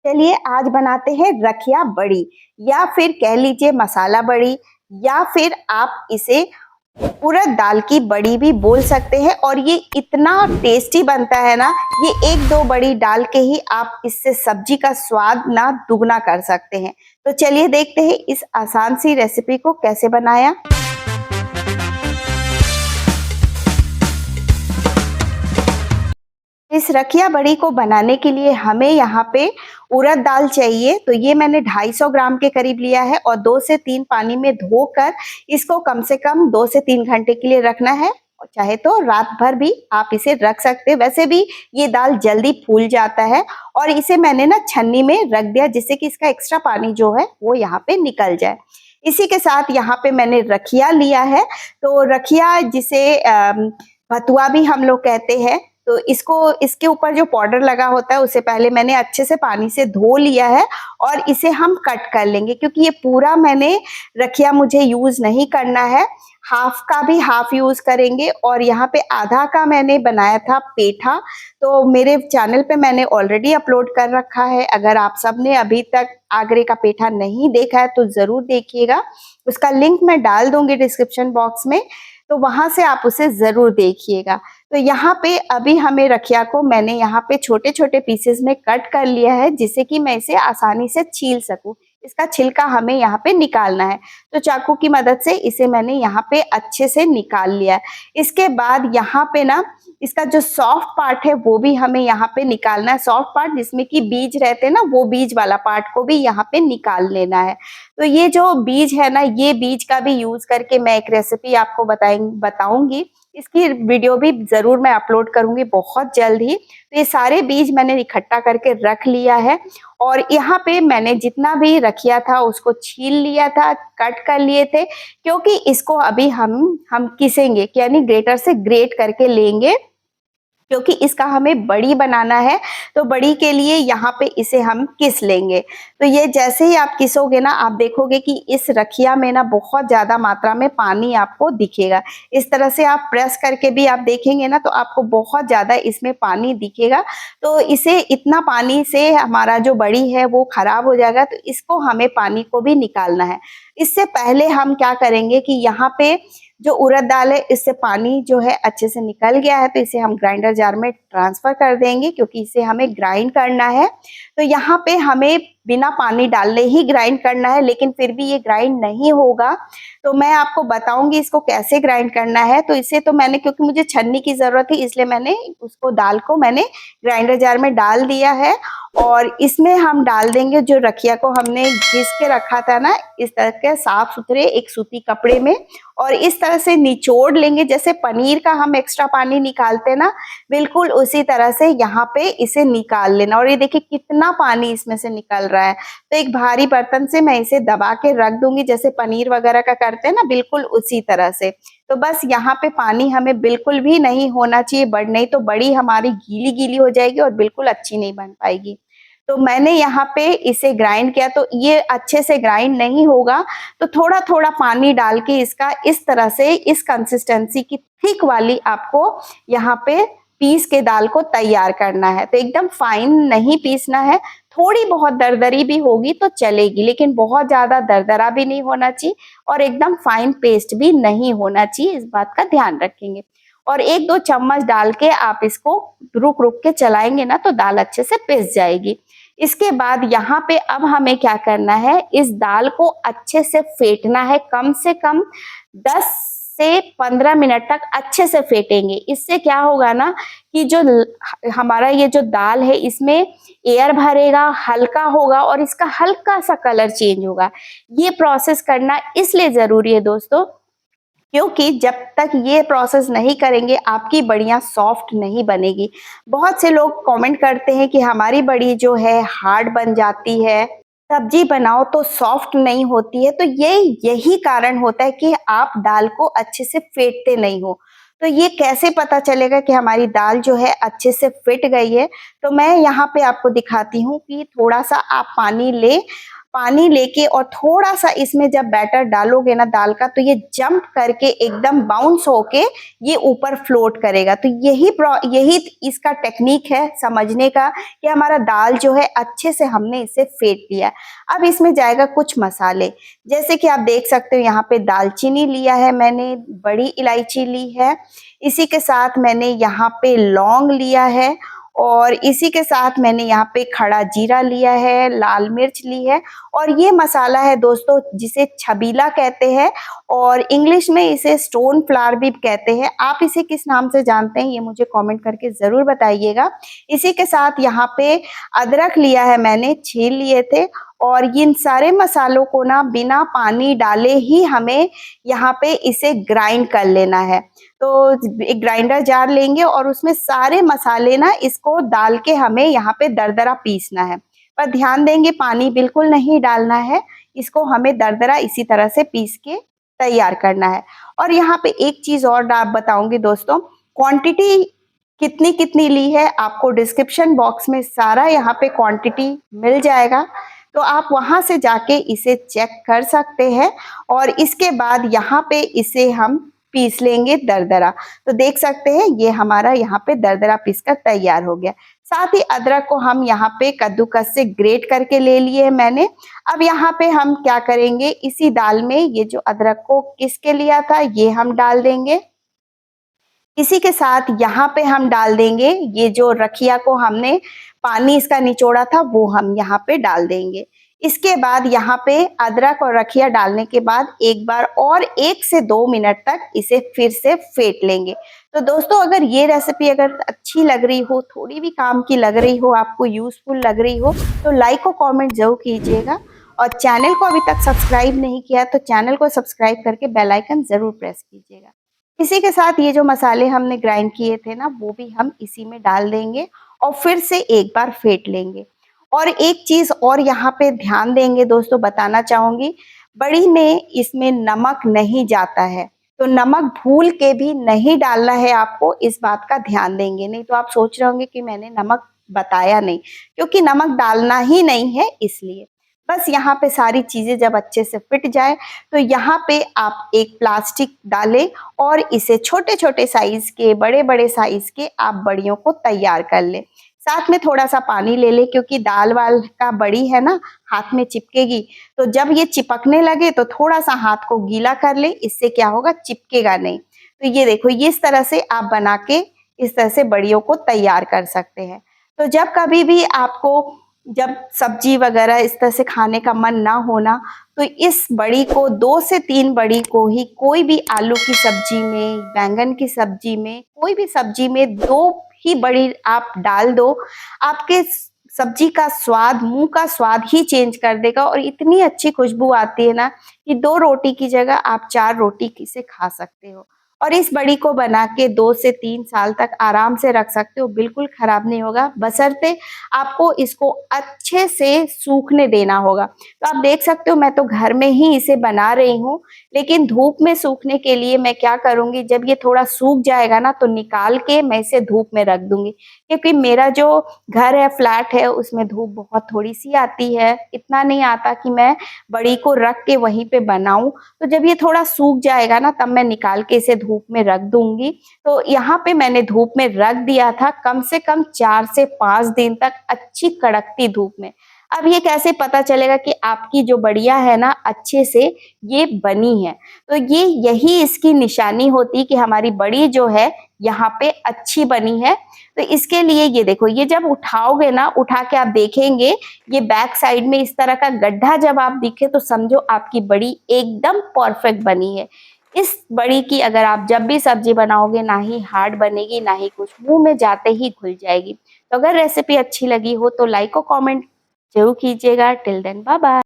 चलिए आज बनाते हैं रखिया बड़ी या फिर कह लीजिए मसाला बड़ी या फिर आप इसे उड़द दाल की बड़ी भी बोल सकते हैं। और ये इतना टेस्टी बनता है ना, ये एक दो बड़ी डाल के ही आप इससे सब्जी का स्वाद ना दुगना कर सकते हैं। तो चलिए देखते हैं इस आसान सी रेसिपी को कैसे बनाया। इस रखिया बड़ी को बनाने के लिए हमें यहाँ पे उड़द दाल चाहिए। तो ये मैंने 250 ग्राम के करीब लिया है और 2 से 3 पानी में धोकर इसको कम से कम 2 से 3 घंटे के लिए रखना है। और चाहे तो रात भर भी आप इसे रख सकते हैं, वैसे भी ये दाल जल्दी फूल जाता है। और इसे मैंने ना छन्नी में रख दिया जिससे कि इसका एक्स्ट्रा पानी जो है वो यहाँ पे निकल जाए। इसी के साथ यहाँ पे मैंने रखिया लिया है। तो रखिया जिसे भतुआ भी हम लोग कहते हैं, तो इसको इसके ऊपर जो पाउडर लगा होता है उसे पहले मैंने अच्छे से पानी से धो लिया है और इसे हम कट कर लेंगे, क्योंकि ये पूरा मैंने रखिया मुझे यूज नहीं करना है, हाफ का भी हाफ यूज करेंगे। और यहाँ पे आधा का मैंने बनाया था पेठा, तो मेरे चैनल पे मैंने ऑलरेडी अपलोड कर रखा है। अगर आप सबने अभी तक आगरे का पेठा नहीं देखा है तो जरूर देखिएगा, उसका लिंक मैं डाल दूंगी डिस्क्रिप्शन बॉक्स में, तो वहां से आप उसे जरूर देखिएगा। तो यहाँ पे अभी हमें रखिया को मैंने यहाँ पे छोटे छोटे पीसेस में कट कर लिया है जिससे कि मैं इसे आसानी से छील सकूं। इसका छिलका हमें यहाँ पे निकालना है, तो चाकू की मदद से इसे मैंने यहाँ पे अच्छे से निकाल लिया है। इसके बाद यहाँ पे ना इसका जो सॉफ्ट पार्ट है वो भी हमें यहाँ पे निकालना है। सॉफ्ट पार्ट जिसमें कि बीज रहते हैं ना, वो बीज वाला पार्ट को भी यहाँ पे निकाल लेना है। तो ये जो बीज है ना, ये बीज का भी यूज करके मैं एक रेसिपी आपको बताऊंगी। इसकी वीडियो भी जरूर मैं अपलोड करूंगी बहुत जल्द ही। तो ये सारे बीज मैंने इकट्ठा करके रख लिया है और यहाँ पे मैंने जितना भी रखिया था उसको छील लिया था, कट कर लिए थे, क्योंकि इसको अभी हम किसेंगे, यानी ग्रेटर से ग्रेट करके लेंगे, क्योंकि इसका हमें बड़ी बनाना है। तो बड़ी के लिए यहाँ पे इसे हम किस लेंगे। तो ये जैसे ही आप किसोगे ना, आप देखोगे कि इस रखिया में ना बहुत ज्यादा मात्रा में पानी आपको दिखेगा। इस तरह से आप प्रेस करके भी आप देखेंगे ना तो आपको बहुत ज्यादा इसमें पानी दिखेगा। तो इसे इतना पानी से हमारा जो बड़ी है वो खराब हो जाएगा, तो इसको हमें पानी को भी निकालना है। इससे पहले हम क्या करेंगे कि यहाँ पे जो उड़द दाल है इससे पानी जो है अच्छे से निकल गया है, तो इसे हम ग्राइंडर जार में ट्रांसफर कर देंगे, क्योंकि इसे हमें ग्राइंड करना है। तो यहाँ पे हमें बिना पानी डालने ही ग्राइंड करना है, लेकिन फिर भी ये ग्राइंड नहीं होगा। तो मैं आपको बताऊंगी इसको कैसे ग्राइंड करना है। तो इसे तो मैंने, क्योंकि मुझे छन्नी की जरूरत थी इसलिए मैंने उसको दाल को मैंने ग्राइंडर जार में डाल दिया है। और इसमें हम डाल देंगे जो रखिया को हमने घिस के रखा था ना, इस तरह के साफ सुथरे एक सूती कपड़े में, और इस तरह से निचोड़ लेंगे। जैसे पनीर का हम एक्स्ट्रा पानी निकालते ना, बिल्कुल उसी तरह से यहाँ पे इसे निकाल लेना। और ये देखिए कितना पानी इसमें से निकल रहा है। तो एक भारी बर्तन से मैं इसे दबा के रख दूंगी, जैसे पनीर वगैरह का करते हैं ना, बिल्कुल उसी तरह से। तो बस यहाँ पे पानी हमें बिल्कुल भी नहीं होना चाहिए, नहीं तो बड़ी हमारी गीली गीली हो जाएगी और बिल्कुल अच्छी नहीं बन पाएगी। तो मैंने यहाँ पे इसे ग्राइंड किया, तो ये अच्छे से ग्राइंड नहीं होगा, तो थोड़ा थोड़ा पानी डाल के इसका इस तरह से इस कंसिस्टेंसी की थिक वाली आपको यहाँ पे पीस के दाल को तैयार करना है। तो एकदम फाइन नहीं पीसना है, थोड़ी बहुत दरदरी भी होगी तो चलेगी, लेकिन बहुत ज्यादा दरदरा भी नहीं होना चाहिए और एकदम फाइन पेस्ट भी नहीं होना चाहिए, इस बात का ध्यान रखेंगे। और एक दो चम्मच डाल के आप इसको रुक रुक के चलाएंगे ना तो दाल अच्छे से पिस जाएगी। इसके बाद यहाँ पे अब हमें क्या करना है, इस दाल को अच्छे से फेंटना है, कम से कम 10 से 15 मिनट तक अच्छे से फेंटेंगे। इससे क्या होगा ना कि जो हमारा ये जो दाल है इसमें एयर भरेगा, हल्का होगा और इसका हल्का सा कलर चेंज होगा। ये प्रोसेस करना इसलिए जरूरी है दोस्तों, क्योंकि जब तक ये प्रोसेस नहीं करेंगे आपकी बड़ियां सॉफ्ट नहीं बनेगी। बहुत से लोग कमेंट करते हैं कि हमारी बड़ी जो है हार्ड बन जाती है, सब्जी बनाओ तो सॉफ्ट नहीं होती है। तो यही कारण होता है कि आप दाल को अच्छे से फेंटते नहीं हो। तो ये कैसे पता चलेगा कि हमारी दाल जो है अच्छे से फिट गई है। तो मैं यहाँ पे आपको दिखाती हूँ कि थोड़ा सा आप पानी ले, पानी लेके और थोड़ा सा इसमें जब बैटर डालोगे ना दाल का, तो ये जंप करके एकदम बाउंस होके ये ऊपर फ्लोट करेगा। तो यही इसका टेक्निक है समझने का कि हमारा दाल जो है अच्छे से हमने इसे फेंट लिया। अब इसमें जाएगा कुछ मसाले, जैसे कि आप देख सकते हो यहाँ पे दालचीनी लिया है मैंने, बड़ी इलायची ली है, इसी के साथ मैंने यहाँ पे लौंग लिया है, और इसी के साथ मैंने यहाँ पे खड़ा जीरा लिया है, लाल मिर्च ली है, और ये मसाला है दोस्तों जिसे छबीला कहते हैं, और इंग्लिश में इसे स्टोन फ्लावर भी कहते हैं। आप इसे किस नाम से जानते हैं ये मुझे कमेंट करके ज़रूर बताइएगा। इसी के साथ यहाँ पे अदरक लिया है मैंने, छील लिए थे, और इन सारे मसालों को ना बिना पानी डाले ही हमें यहाँ पे इसे ग्राइंड कर लेना है। तो एक ग्राइंडर जार लेंगे और उसमें सारे मसाले ना इसको डाल के हमें यहाँ पे दरदरा पीसना है, पर ध्यान देंगे पानी बिल्कुल नहीं डालना है, इसको हमें दरदरा इसी तरह से पीस के तैयार करना है। और यहाँ पे एक चीज और आप बताऊंगी दोस्तों, क्वांटिटी कितनी कितनी ली है आपको डिस्क्रिप्शन बॉक्स में सारा यहाँ पे क्वांटिटी मिल जाएगा, तो आप वहां से जाके इसे चेक कर सकते हैं। और इसके बाद यहाँ पे इसे हम पीस लेंगे दरदरा। तो देख सकते हैं ये हमारा यहाँ पे दरदरा पीस कर तैयार हो गया। साथ ही अदरक को हम यहाँ पे कद्दूकस से ग्रेट करके ले लिए है मैंने। अब यहाँ पे हम क्या करेंगे, इसी दाल में ये जो अदरक को किस के लिया था ये हम डाल देंगे। इसी के साथ यहाँ पे हम डाल देंगे ये जो रखिया को हमने पानी इसका निचोड़ा था वो हम यहाँ पे डाल देंगे। इसके बाद यहाँ पे अदरक और रखिया डालने के बाद एक बार और 1 से 2 मिनट तक इसे फिर से फेंट लेंगे। तो दोस्तों अगर ये रेसिपी अगर अच्छी लग रही हो, थोड़ी भी काम की लग रही हो, आपको यूजफुल लग रही हो, तो लाइक और कमेंट जरूर कीजिएगा। और चैनल को अभी तक सब्सक्राइब नहीं किया तो चैनल को सब्सक्राइब करके बेल आइकन जरूर प्रेस कीजिएगा। इसी के साथ ये जो मसाले हमने ग्राइंड किए थे ना वो भी हम इसी में डाल देंगे और फिर से एक बार फेंट लेंगे। और एक चीज और यहाँ पे ध्यान देंगे दोस्तों, बताना चाहूंगी, बड़ी में इसमें नमक नहीं जाता है, तो नमक भूल के भी नहीं डालना है आपको, इस बात का ध्यान देंगे। नहीं तो आप सोच रहे होंगे कि मैंने नमक बताया नहीं, क्योंकि नमक डालना ही नहीं है इसलिए। बस यहाँ पे सारी चीजें जब अच्छे से फिट जाए तो यहाँ पे आप एक प्लास्टिक डालें और इसे छोटे छोटे साइज के, बड़े बड़े साइज के आप बड़ियों को तैयार कर लें। साथ में थोड़ा सा पानी ले ले, क्योंकि दाल वाल का बड़ी है ना हाथ में चिपकेगी, तो जब ये चिपकने लगे तो थोड़ा सा हाथ को गीला कर ले, इससे क्या होगा चिपकेगा नहीं। तो ये देखो ये इस तरह से आप बना के इस तरह से बड़ियों को तैयार कर सकते हैं। तो जब कभी भी आपको जब सब्जी वगैरह इस तरह से खाने का मन ना होना, तो इस बड़ी को 2 से 3 बड़ी को ही कोई भी आलू की सब्जी में, बैंगन की सब्जी में, कोई भी सब्जी में 2 ही बड़ी आप डाल दो, आपके सब्जी का स्वाद, मुंह का स्वाद ही चेंज कर देगा। और इतनी अच्छी खुशबू आती है ना कि 2 रोटी की जगह आप 4 रोटी से खा सकते हो। और इस बड़ी को बना के 2 से 3 साल तक आराम से रख सकते हो, बिल्कुल खराब नहीं होगा, बशर्ते आपको इसको अच्छे से सूखने देना होगा। तो आप देख सकते हो मैं तो घर में ही इसे बना रही हूँ, लेकिन धूप में सूखने के लिए मैं क्या करूंगी, जब ये थोड़ा सूख जाएगा ना तो निकाल के मैं इसे धूप में रख दूंगी, क्योंकि मेरा जो घर है फ्लैट है उसमें धूप बहुत थोड़ी सी आती है, इतना नहीं आता कि मैं बड़ी को रख के वहीं पे बनाऊं। तो जब ये थोड़ा सूख जाएगा ना तब मैं निकाल के इसे धूप में रख दूंगी। तो यहाँ पे मैंने धूप में रख दिया था कम से कम 4 से 5 दिन तक अच्छी कड़कती धूप में। अब ये कैसे पता चलेगा कि आपकी जो बढ़िया है ना अच्छे से ये बनी है, तो ये यही इसकी निशानी होती कि हमारी बड़ी जो है यहाँ पे अच्छी बनी है। तो इसके लिए ये देखो, ये जब उठाओगे ना, उठा के आप देखेंगे ये बैक साइड में इस तरह का गड्ढा जब आप दिखे तो समझो आपकी बड़ी एकदम परफेक्ट बनी है। इस बड़ी की अगर आप जब भी सब्जी बनाओगे ना ही हार्ड बनेगी ना ही कुछ, मुंह में जाते ही घुल जाएगी। तो अगर रेसिपी अच्छी लगी हो तो लाइक और कमेंट जरूर कीजिएगा। Till then bye bye.